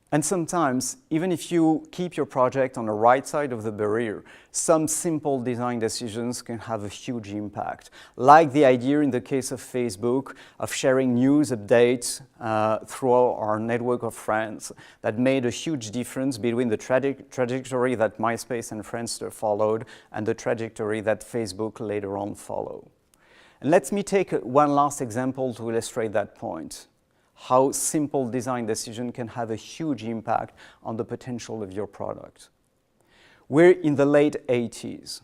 And sometimes, even if you keep your project on the right side of the barrier, some simple design decisions can have a huge impact. Like the idea in the case of Facebook of sharing news updates through our network of friends that made a huge difference between the trajectory that MySpace and Friendster followed and the trajectory that Facebook later on followed. And let me take one last example to illustrate that point. How simple design decision can have a huge impact on the potential of your product. We're in the late 80s.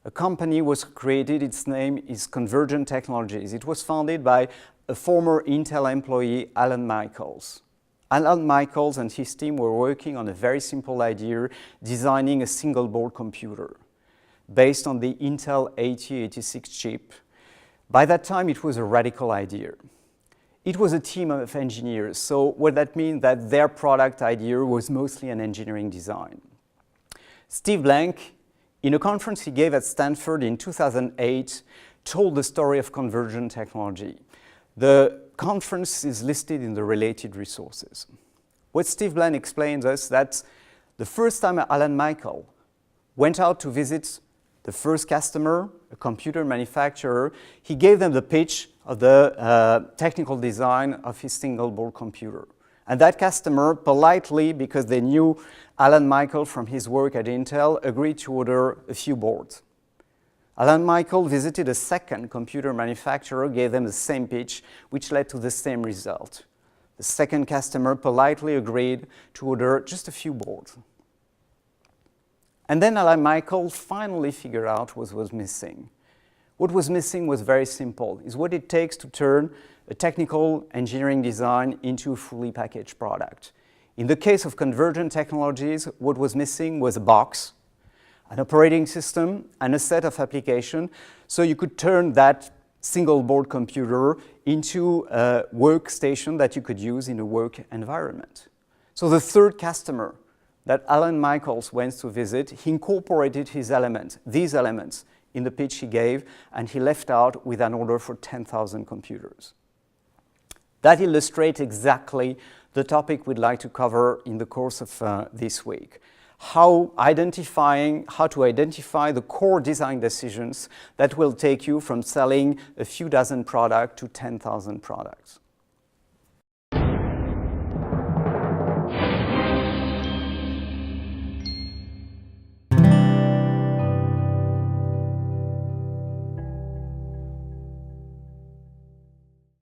A company was created, its name is Convergent Technologies. It was founded by a former Intel employee, Alan Michaels. Alan Michaels and his team were working on a very simple idea, designing a single board computer based on the Intel 8086 chip. By that time, it was a radical idea. It was a team of engineers, so what that means that their product idea was mostly an engineering design. Steve Blank, in a conference he gave at Stanford in 2008, told the story of Convergent Technology. The conference is listed in the related resources. What Steve Blank explains us that the first time Alan Michael went out to visit the first customer, a computer manufacturer, he gave them the pitch of the technical design of his single board computer. And that customer politely, because they knew Alan Michael from his work at Intel, agreed to order a few boards. Alan Michael visited a second computer manufacturer, gave them the same pitch, which led to the same result. The second customer politely agreed to order just a few boards. And then Alan Michael finally figured out what was missing. What was missing was very simple. It's what it takes to turn a technical engineering design into a fully packaged product. In the case of Convergent Technologies, what was missing was a box, an operating system, and a set of applications, so you could turn that single board computer into a workstation that you could use in a work environment. So the third customer that Alan Michaels went to visit, he incorporated these elements in the pitch he gave, and he left out with an order for 10,000 computers. That illustrates exactly the topic we'd like to cover in the course of this week. How to identify the core design decisions that will take you from selling a few dozen products to 10,000 products.